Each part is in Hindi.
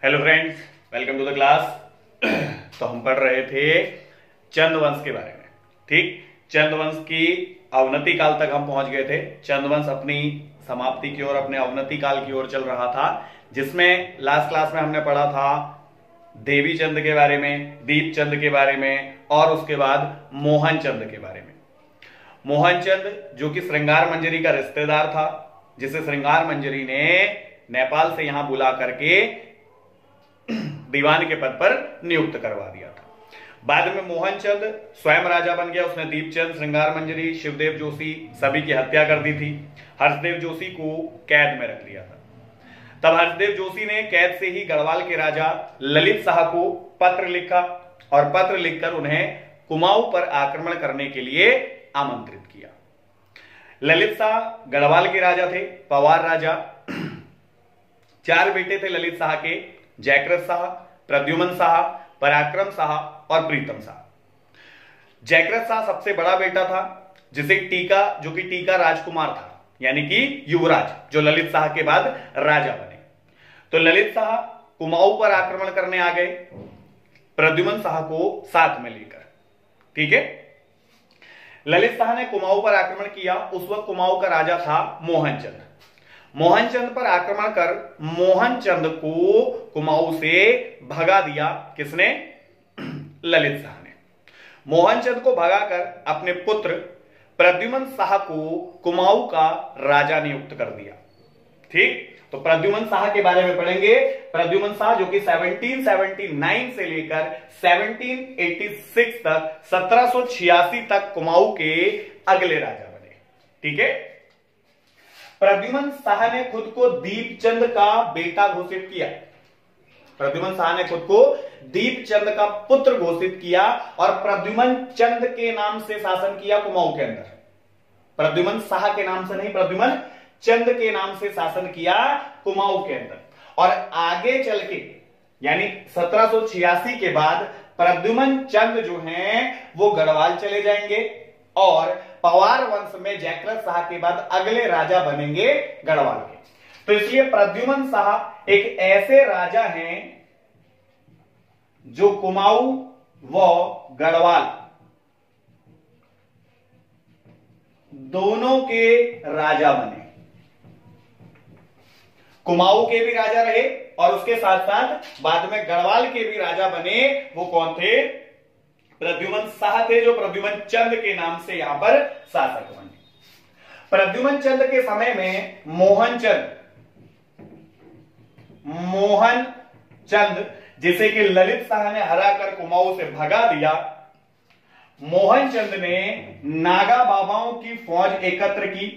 Hello friends, welcome to the class. तो हम पढ़ रहे थे चंद्रवंश के बारे में। ठीक, चंद्रवंश की अवनति काल तक हम पहुंच गए थे। चंद्रवंश अपनी समाप्ति की ओर, अपने अवनति काल की ओर चल रहा था, जिसमें लास्ट क्लास में हमने पढ़ा था देवी चंद के बारे में, दीपचंद के बारे में, और उसके बाद मोहन चंद के बारे में। मोहन चंद जो कि श्रृंगार मंजरी का रिश्तेदार था, जिसे श्रृंगार मंजरी ने नेपाल से यहां बुला करके दीवान के पद पर नियुक्त करवा दिया था। बाद में मोहन चंद स्वयं राजा बन गया। उसने दीपचंद, श्रृंगार मंजरी, शिवदेव जोशी सभी की हत्या कर दी थी। हर्षदेव जोशी को कैद में रख लिया था। तब हर्षदेव जोशी ने कैद से ही गढ़वाल के राजा ललित शाह को पत्र लिखा और पत्र लिखकर उन्हें कुमाऊं पर आक्रमण करने के लिए आमंत्रित किया। ललित शाह गढ़वाल के राजा थे, पवार राजा। 4 बेटे थे ललित शाह के: जयकृत शाह, प्रद्युमन शाह, पराक्रम शाह और प्रीतम शाह। जयकृत शाह सबसे बड़ा बेटा था, जिसे टीका, जो कि टीका राजकुमार था, यानी कि युवराज, जो ललित शाह के बाद राजा बने। तो ललित शाह कुमाऊं पर आक्रमण करने आ गए, प्रद्युमन शाह को साथ में लेकर। ठीक है, ललित शाह ने कुमाऊं पर आक्रमण किया। उस वक्त कुमाऊं का राजा था मोहन चंद। मोहन चंद पर आक्रमण कर मोहन चंद को कुमाऊं से भगा दिया। किसने? ललित शाह ने। मोहन चंद को भगाकर अपने पुत्र प्रद्युमन शाह को कुमाऊं का राजा नियुक्त कर दिया। ठीक, तो प्रद्युमन शाह के बारे में पढ़ेंगे। प्रद्युमन शाह जो कि 1779 से लेकर 1786 तक, 1786 तक कुमाऊं के अगले राजा बने। ठीक है, प्रद्युमन शाह ने खुद को दीपचंद का बेटा घोषित किया। प्रद्युमन शाह ने खुद को दीपचंद का पुत्र घोषित किया और प्रद्युमन चंद के नाम से शासन किया कुमाऊं के अंदर। प्रद्युमन शाह के नाम से नहीं, प्रद्युमन चंद के नाम से शासन किया कुमाऊं के अंदर। और आगे चल के, यानी 1786 के बाद प्रद्युमन चंद जो हैं वो गढ़वाल चले जाएंगे और पवार वंश में जयकृत शाह के बाद अगले राजा बनेंगे गढ़वाल के। तो इसलिए प्रद्युमन शाह एक ऐसे राजा हैं जो कुमाऊं व गढ़वाल दोनों के राजा बने। कुमाऊं के भी राजा रहे और उसके साथ साथ बाद में गढ़वाल के भी राजा बने। वो कौन थे? प्रद्युमन शाह थे, जो प्रद्युमन चंद के नाम से यहां पर शासक बने। प्रद्युमन चंद के समय में मोहन चंद जिसे कि ललित शाह ने हराकर कुमाऊं से भगा दिया, मोहन चंद ने नागा बाबाओं की फौज एकत्र की।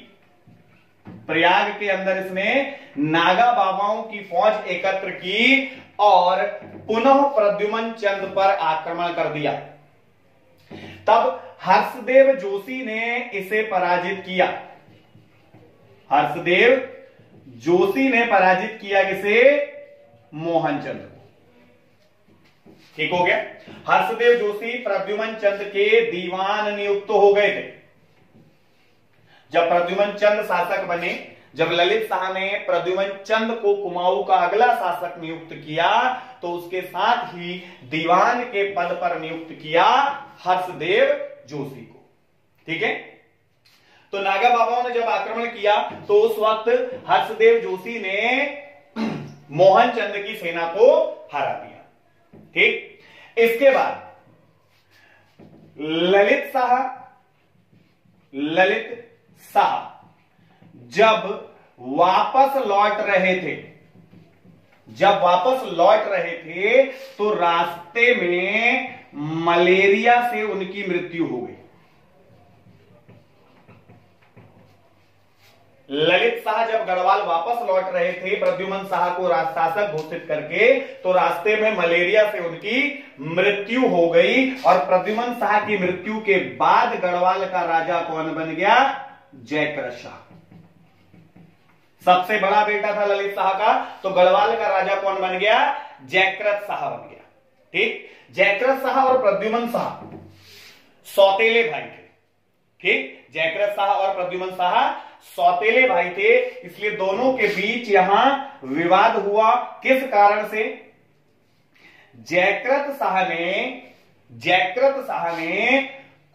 प्रयाग के अंदर इसने नागा बाबाओं की फौज एकत्र की और पुनः प्रद्युमन चंद पर आक्रमण कर दिया। तब हर्षदेव जोशी ने इसे पराजित किया। हर्षदेव जोशी ने पराजित किया किसे? मोहन चंद को। ठीक हो गया। हर्षदेव जोशी प्रद्युमन चंद के दीवान नियुक्त हो गए थे। जब प्रद्युमन चंद शासक बने, जब ललित शाह ने प्रद्युमन चंद को कुमाऊं का अगला शासक नियुक्त किया, तो उसके साथ ही दीवान के पद पर नियुक्त किया हर्षदेव जोशी को। ठीक है, तो नागा बाबाओं ने जब आक्रमण किया तो उस वक्त हर्षदेव जोशी ने मोहन चंद की सेना को हरा दिया। ठीक, इसके बाद ललित शाह जब वापस लौट रहे थे तो रास्ते में मलेरिया से उनकी मृत्यु हो गई। ललित शाह जब गढ़वाल वापस लौट रहे थे प्रद्युमन शाह को शासक घोषित करके, तो रास्ते में मलेरिया से उनकी मृत्यु हो गई। और प्रद्युमन शाह की मृत्यु के बाद गढ़वाल का राजा कौन बन गया? जयकृत शाह। सबसे बड़ा बेटा था ललित शाह का, तो गढ़वाल का राजा कौन बन गया? जयकृत शाह बन गया। ठीक, जयकृत शाह और प्रद्युमन शाह सौतेले भाई थे। ठीक, जयकृत शाह और प्रद्युमन शाह सौतेले भाई थे, इसलिए दोनों के बीच यहां विवाद हुआ। किस कारण से? जयकृत शाह ने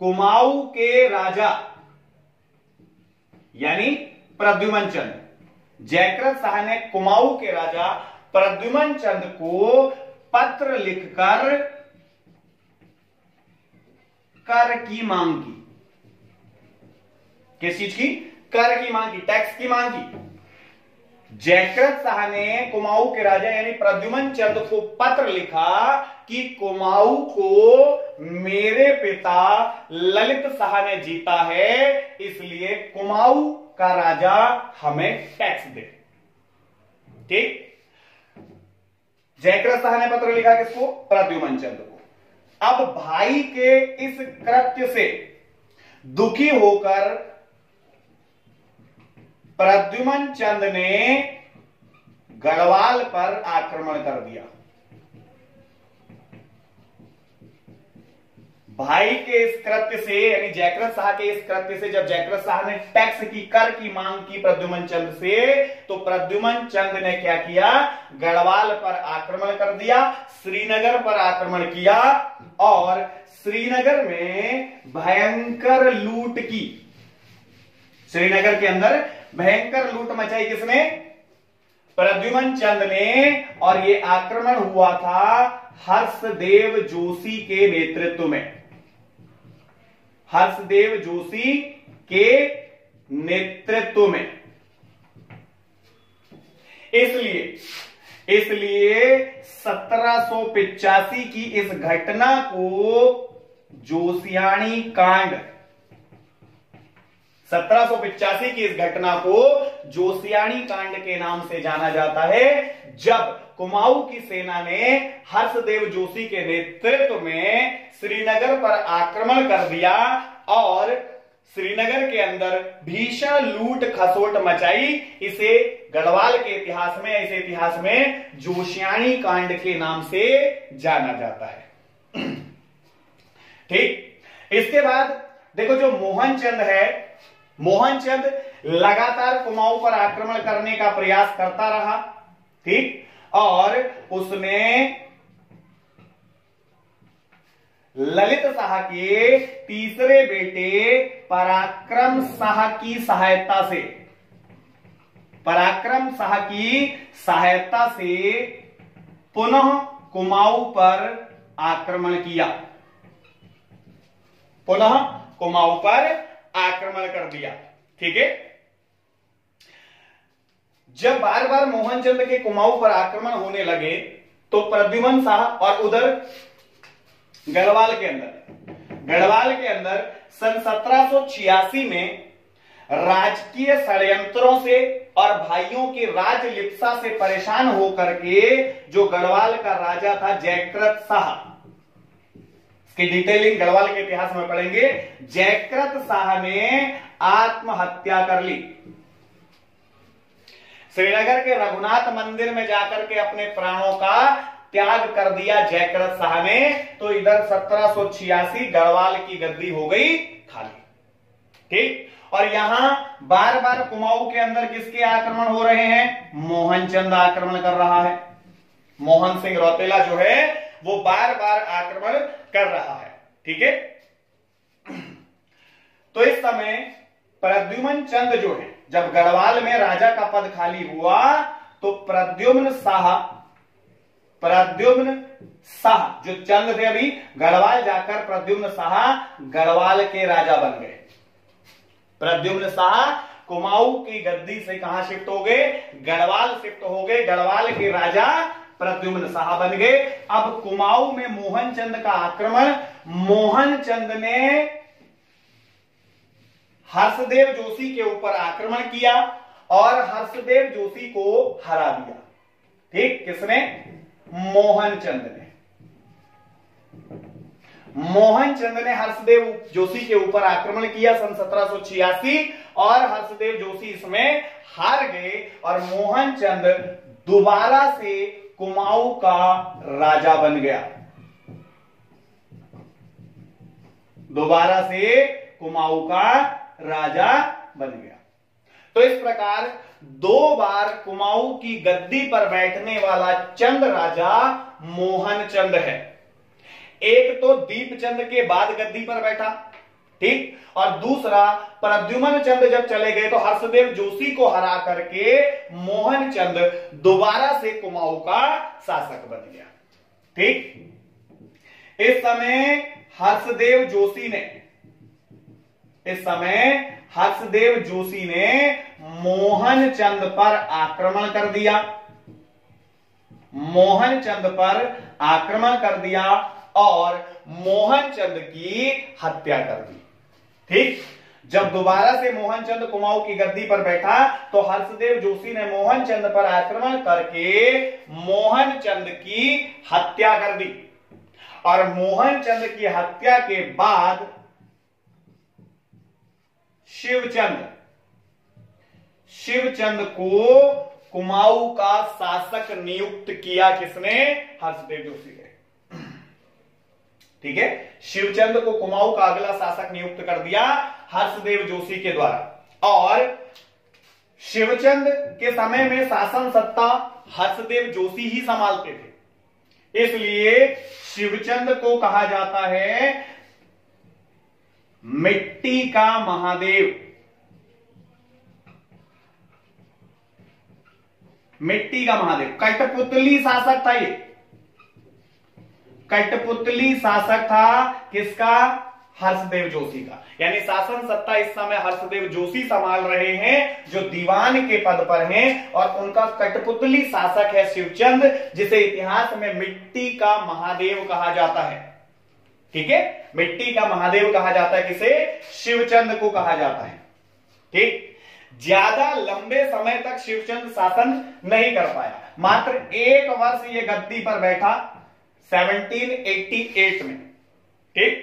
कुमाऊं के राजा यानी प्रद्युमन चंद, जयकृत शाह ने कुमाऊं के राजा प्रद्युमन चंद को पत्र लिखकर कर की मांग की। किस चीज की? कर की मांग की, टैक्स की मांग की। जयकृत शाह ने कुमाऊं के राजा यानी प्रद्युमन चंद को पत्र लिखा कि कुमाऊं को मेरे पिता ललित शाह ने जीता है, इसलिए कुमाऊं का राजा हमें टैक्स दे। ठीक, जयकृत शाह ने पत्र लिखा किसको? प्रद्युमन चंद को। अब भाई के इस कृत्य से दुखी होकर प्रद्युमन चंद ने गढ़वाल पर आक्रमण कर दिया। भाई के इस कृत्य से यानी जयकृत शाह के इस कृत्य से जब जयकृत शाह ने टैक्स की, कर की मांग की प्रद्युमन चंद से, तो प्रद्युमन चंद ने क्या किया? गढ़वाल पर आक्रमण कर दिया, श्रीनगर पर आक्रमण किया और श्रीनगर में भयंकर लूट की। श्रीनगर के अंदर भयंकर लूट मचाई किसने? प्रद्युमन चंद ने। और यह आक्रमण हुआ था हर्षदेव जोशी के नेतृत्व में। हर्षदेव जोशी के नेतृत्व में। इसलिए 1785 की इस घटना को जोशियाणी कांड, 1785 की इस घटना को जोशियाणी कांड के नाम से जाना जाता है, जब कुमाऊं की सेना ने हर्षदेव जोशी के नेतृत्व में श्रीनगर पर आक्रमण कर दिया और श्रीनगर के अंदर भीषण लूट खसोट मचाई। इसे गढ़वाल के इतिहास में, इस इतिहास में जोशियाणी कांड के नाम से जाना जाता है। ठीक, इसके बाद देखो जो मोहनचंद है, मोहनचंद लगातार कुमाऊं पर आक्रमण करने का प्रयास करता रहा। ठीक, और उसने ललित शाह के तीसरे बेटे पराक्रम शाह की सहायता से, पराक्रम शाह की सहायता से पुनः कुमाऊं पर आक्रमण किया, पुनः कुमाऊं पर आक्रमण कर दिया। ठीक है, जब बार बार मोहनचंद के कुमाऊं पर आक्रमण होने लगे तो प्रद्युमन शाह और उधर गढ़वाल के अंदर सन 1786 में राजकीय षड्यंत्रों से और भाइयों की राजलिप्सा से परेशान होकर के जो गढ़वाल का राजा था जयकृत शाह, इसकी डिटेलिंग गढ़वाल के इतिहास में पढ़ेंगे। जयकृत शाह ने आत्महत्या कर ली। श्रीनगर के रघुनाथ मंदिर में जाकर के अपने प्राणों का त्याग कर दिया जयकृत शाह ने। तो इधर 1786 गढ़वाल की गद्दी हो गई खाली। ठीक, और यहां बार बार कुमाऊं के अंदर किसके आक्रमण हो रहे हैं? मोहनचंद आक्रमण कर रहा है। मोहन सिंह रौतेला जो है वो बार बार आक्रमण कर रहा है। ठीक है, तो इस समय प्रद्युमन चंद जो है, जब गढ़वाल में राजा का पद खाली हुआ तो प्रद्युम्न शाह जो चंद थे, अभी गढ़वाल जाकर प्रद्युम्न शाह गढ़वाल के राजा बन गए। प्रद्युम्न शाह कुमाऊं की गद्दी से कहां शिफ्ट हो गए? गढ़वाल शिफ्ट हो गए। गढ़वाल के राजा प्रद्युम्न शाह बन गए। अब कुमाऊं में मोहनचंद का आक्रमण, मोहनचंद ने हर्षदेव जोशी के ऊपर आक्रमण किया और हर्षदेव जोशी को हरा दिया। ठीक, किसने? मोहनचंद ने। मोहनचंद ने हर्षदेव जोशी के ऊपर आक्रमण किया सन 1786 और हर्षदेव जोशी इसमें हार गए और मोहनचंद दोबारा से कुमाऊं का राजा बन गया। दोबारा से कुमाऊं का राजा बन गया। तो इस प्रकार 2 बार कुमाऊं की गद्दी पर बैठने वाला चंद राजा मोहनचंद है। एक तो दीपचंद के बाद गद्दी पर बैठा, ठीक, और दूसरा प्रद्युमन चंद जब चले गए तो हर्षदेव जोशी को हरा करके मोहनचंद दोबारा से कुमाऊं का शासक बन गया। ठीक, इस समय हर्षदेव जोशी ने मोहनचंद पर आक्रमण कर दिया और मोहनचंद की हत्या कर दी। ठीक, जब दोबारा से मोहनचंद कुमाऊं की गद्दी पर बैठा तो हर्षदेव जोशी ने मोहनचंद पर आक्रमण करके मोहनचंद की हत्या कर दी और मोहनचंद की हत्या के बाद शिवचंद को कुमाऊं का शासक नियुक्त किया। किसने? हर्षदेव जोशी ने। ठीक है, शिवचंद को कुमाऊं का अगला शासक नियुक्त कर दिया हर्षदेव जोशी के द्वारा। और शिवचंद के समय में शासन सत्ता हर्षदेव जोशी ही संभालते थे, इसलिए शिवचंद को कहा जाता है मिट्टी का महादेव। मिट्टी का महादेव कठपुतली शासक था। ये कठपुतली शासक था किसका? हर्षदेव जोशी का। यानी शासन सत्ता इस समय हर्षदेव जोशी संभाल रहे हैं जो दीवान के पद पर हैं, और उनका कठपुतली शासक है शिवचंद, जिसे इतिहास में मिट्टी का महादेव कहा जाता है। ठीक है, मिट्टी का महादेव कहा जाता है किसे? शिवचंद को कहा जाता है। ठीक, ज्यादा लंबे समय तक शिवचंद शासन नहीं कर पाया, मात्र 1 वर्ष ये गद्दी पर बैठा 1788 में। ठीक,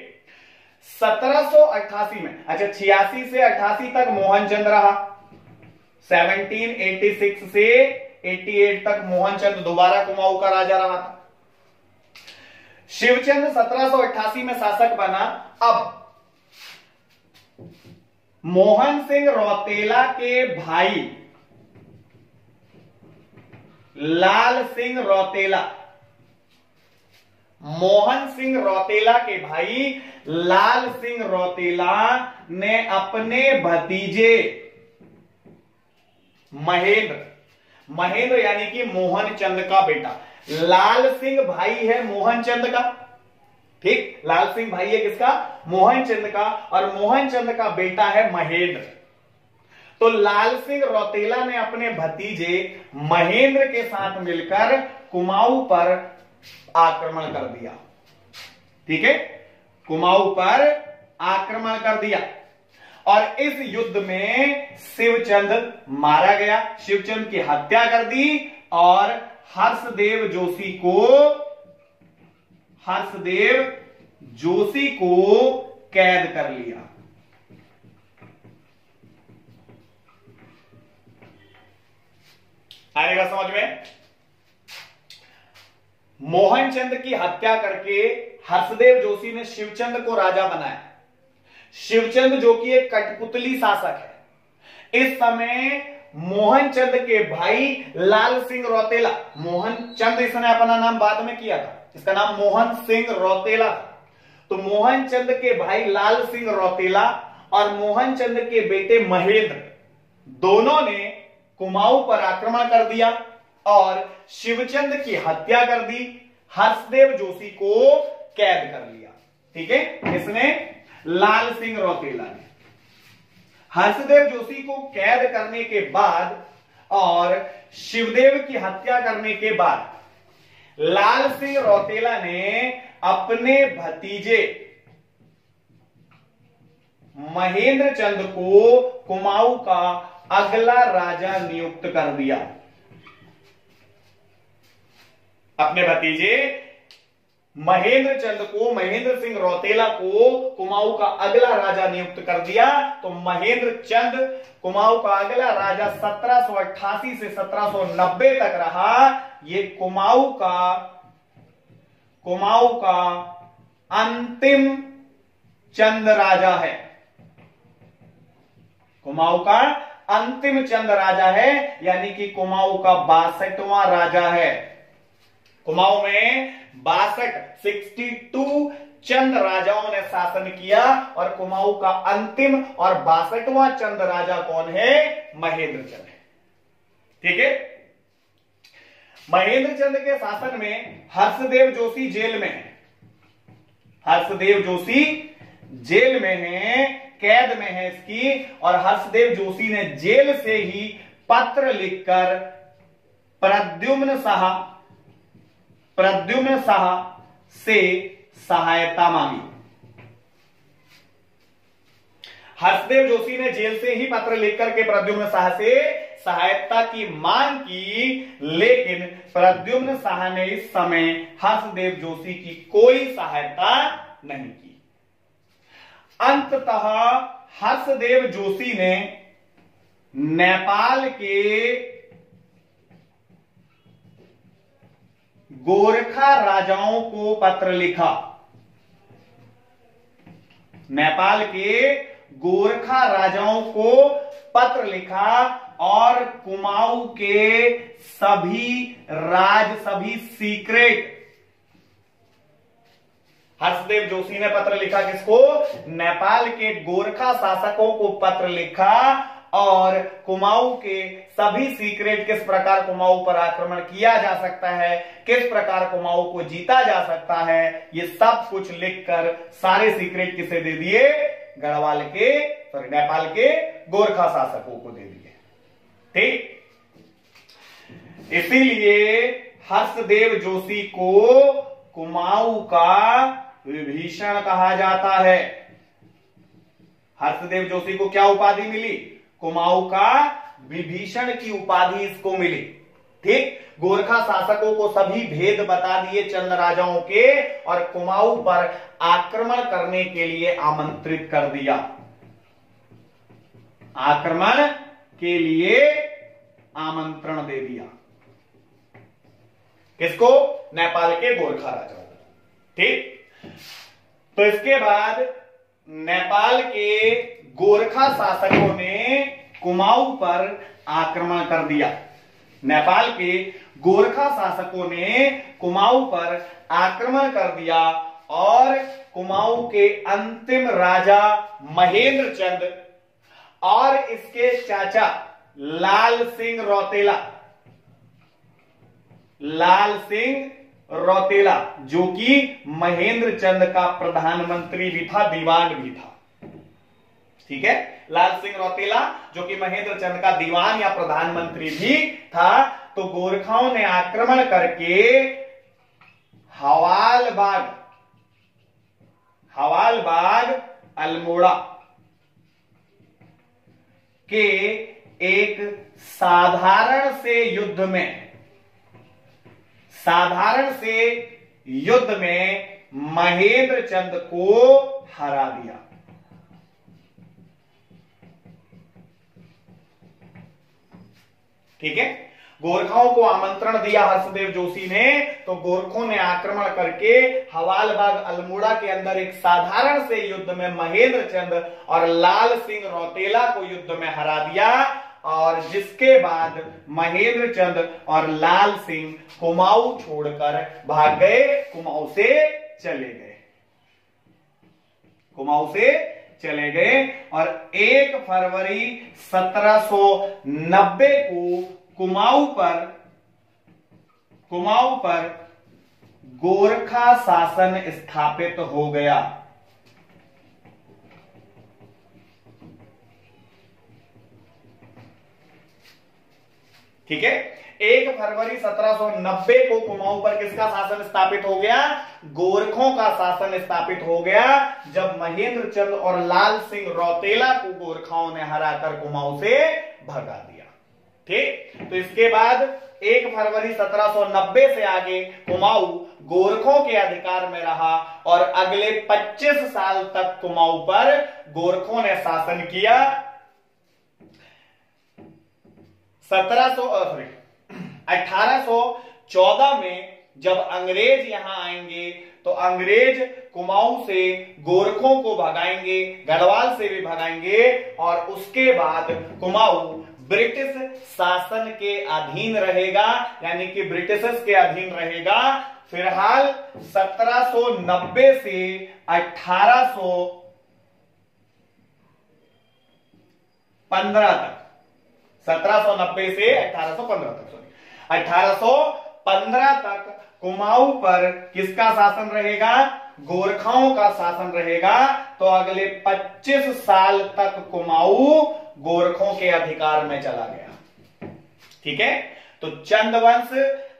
1788 में, अच्छा 86 से 88 तक मोहनचंद रहा, 1786 से 88 तक मोहनचंद दोबारा कुमाऊं का राजा रहा था। शिवचंद 1788 में शासक बना। अब मोहन सिंह रौतेला के भाई लाल सिंह रौतेला, मोहन सिंह रौतेला के भाई लाल सिंह रौतेला ने अपने भतीजे महेंद्र यानी कि मोहनचंद का बेटा, लाल सिंह भाई है मोहनचंद का। ठीक, लाल सिंह भाई है किसका? मोहनचंद का, और मोहनचंद का बेटा है महेंद्र। तो लाल सिंह रौतेला ने अपने भतीजे महेंद्र के साथ मिलकर कुमाऊं पर आक्रमण कर दिया। ठीक है, कुमाऊं पर आक्रमण कर दिया और इस युद्ध में शिवचंद मारा गया, शिवचंद की हत्या कर दी और हर्षदेव जोशी को कैद कर लिया। आएगा समझ में? मोहनचंद की हत्या करके हर्षदेव जोशी ने शिवचंद को राजा बनाया। शिवचंद जो कि एक कठपुतली शासक है। इस समय मोहनचंद के भाई लाल सिंह रौतेला, मोहनचंद इसने अपना नाम बाद में किया था, इसका नाम मोहन सिंह रौतेला। तो मोहनचंद के भाई लाल सिंह रौतेला और मोहनचंद के बेटे महेंद्र दोनों ने कुमाऊं पर आक्रमण कर दिया और शिवचंद की हत्या कर दी, हर्षदेव जोशी को कैद कर लिया। ठीक है, इसने लाल सिंह रौतेला ने हर्षदेव जोशी को कैद करने के बाद और शिवदेव की हत्या करने के बाद लाल सिंह रौतेला ने अपने भतीजे महेंद्र चंद को कुमाऊं का अगला राजा नियुक्त कर दिया। अपने भतीजे महेंद्र सिंह रौतेला को कुमाऊं का अगला राजा नियुक्त कर दिया। तो महेंद्र चंद कुमाऊं का अगला राजा 1788 से 1790 तक रहा। ये कुमाऊं का अंतिम चंद राजा है। कुमाऊं का अंतिम चंद राजा है, यानी कि कुमाऊं का 62वां राजा है। कुमाऊं में 62 चंद राजाओं ने शासन किया और कुमाऊं का अंतिम और 62वां चंद राजा कौन है? महेंद्र चंद है। ठीक है, महेंद्र चंद के शासन में हर्षदेव जोशी जेल में है। हर्षदेव जोशी जेल में है, कैद में है इसकी, और हर्षदेव जोशी ने जेल से ही पत्र लिखकर प्रद्युम्न शाह से सहायता मांगी। हर्षदेव जोशी ने जेल से ही पत्र लिखकर के प्रद्युम्न शाह से सहायता की मांग की, लेकिन प्रद्युम्न शाह ने इस समय हर्षदेव जोशी की कोई सहायता नहीं की। अंततः हर्षदेव जोशी ने नेपाल के गोरखा राजाओं को पत्र लिखा। नेपाल के गोरखा राजाओं को पत्र लिखा और कुमाऊं के सभी सीक्रेट, हर्षदेव जोशी ने पत्र लिखा किसको? नेपाल के गोरखा शासकों को पत्र लिखा और कुमाऊं के सभी सीक्रेट, किस प्रकार कुमाऊं पर आक्रमण किया जा सकता है, किस प्रकार कुमाऊं को जीता जा सकता है, ये सब कुछ लिखकर सारे सीक्रेट किसे दे दिए? गढ़वाल के नेपाल के गोरखा शासकों को दे दिए। ठीक, इसीलिए हर्षदेव जोशी को कुमाऊं का विभीषण कहा जाता है। हर्षदेव जोशी को क्या उपाधि मिली? कुमाऊं का विभीषण की उपाधि इसको मिली। ठीक, गोरखा शासकों को सभी भेद बता दिए चंद राजाओं के और कुमाऊं पर आक्रमण करने के लिए आमंत्रित कर दिया। आक्रमण के लिए आमंत्रण दे दिया किसको? नेपाल के गोरखा राजाओं को। ठीक, तो इसके बाद नेपाल के गोरखा शासकों ने कुमाऊं पर आक्रमण कर दिया। नेपाल के गोरखा शासकों ने कुमाऊं पर आक्रमण कर दिया और कुमाऊं के अंतिम राजा महेंद्र चंद और इसके चाचा लाल सिंह रौतेला, जो कि महेंद्र चंद का प्रधानमंत्री भी था, दीवान भी था। ठीक है, लाल सिंह रौतेला जो कि महेंद्र चंद का दीवान या प्रधानमंत्री भी था, तो गोरखाओं ने आक्रमण करके हवालबाग अल्मोड़ा के एक साधारण से युद्ध में महेंद्र चंद को हरा दिया। ठीक है, गोरखाओं को आमंत्रण दिया हर्षदेव जोशी ने, तो गोरखों ने आक्रमण करके हवालबाग अल्मोड़ा के अंदर एक साधारण से युद्ध में महेंद्र चंद और लाल सिंह रौतेला को युद्ध में हरा दिया और जिसके बाद महेंद्र चंद और लाल सिंह कुमाऊं छोड़कर भाग गए, कुमाऊं से चले गए और 1 फरवरी 1790 को कुमाऊं पर गोरखा शासन स्थापित हो गया। ठीक है, 1 फरवरी 1790 को कुमाऊं पर किसका शासन स्थापित हो गया? गोरखों का शासन स्थापित हो गया, जब महेंद्र चंद और लाल सिंह रौतेला को गोरखाओं ने हराकर कुमाऊं से भगा दिया। ठीक, तो इसके बाद 1 फरवरी 1790 से आगे कुमाऊं गोरखों के अधिकार में रहा और अगले 25 साल तक कुमाऊं पर गोरखों ने शासन किया। 1814 में जब अंग्रेज यहां आएंगे तो अंग्रेज कुमाऊं से गोरखों को भगाएंगे, गढ़वाल से भी भगाएंगे, और उसके बाद कुमाऊं ब्रिटिश शासन के अधीन रहेगा, यानी कि ब्रिटिशर्स के अधीन रहेगा। फिलहाल 1790 से 1815 तक, 1790 से 1815 तक, सॉरी 1815 तक कुमाऊं पर किसका शासन रहेगा? गोरखाओं का शासन रहेगा। तो अगले 25 साल तक कुमाऊं गोरखों के अधिकार में चला गया। ठीक है, तो चंदवंश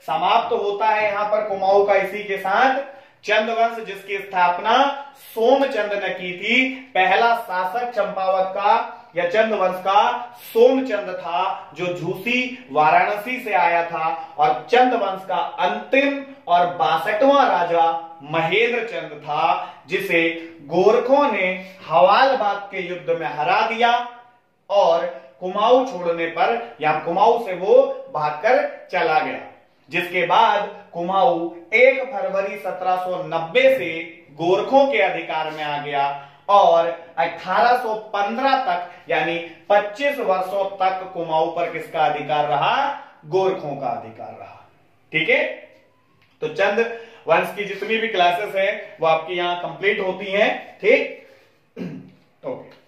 समाप्त होता है यहां पर कुमाऊं का इसी के साथ। चंदवंश जिसकी स्थापना सोमचंद ने की थी, पहला शासक चंपावत का या चंदवंश का सोमचंद था, जो झूसी वाराणसी से आया था, और चंदवंश का अंतिम और 62वां राजा महेंद्र चंद था, जिसे गोरखों ने हवालबाग के युद्ध में हरा दिया, और कुमाऊं छोड़ने पर या कुमाऊं से वो भागकर चला गया। जिसके बाद कुमाऊं 1 फरवरी 1790 से गोरखों के अधिकार में आ गया, और 1815 तक यानी 25 वर्षों तक कुमाऊं पर किसका अधिकार रहा? गोरखों का अधिकार रहा। ठीक है, तो चंद वंश की जितनी भी क्लासेस हैं वो आपकी यहां कंप्लीट होती हैं। ठीक, ओके।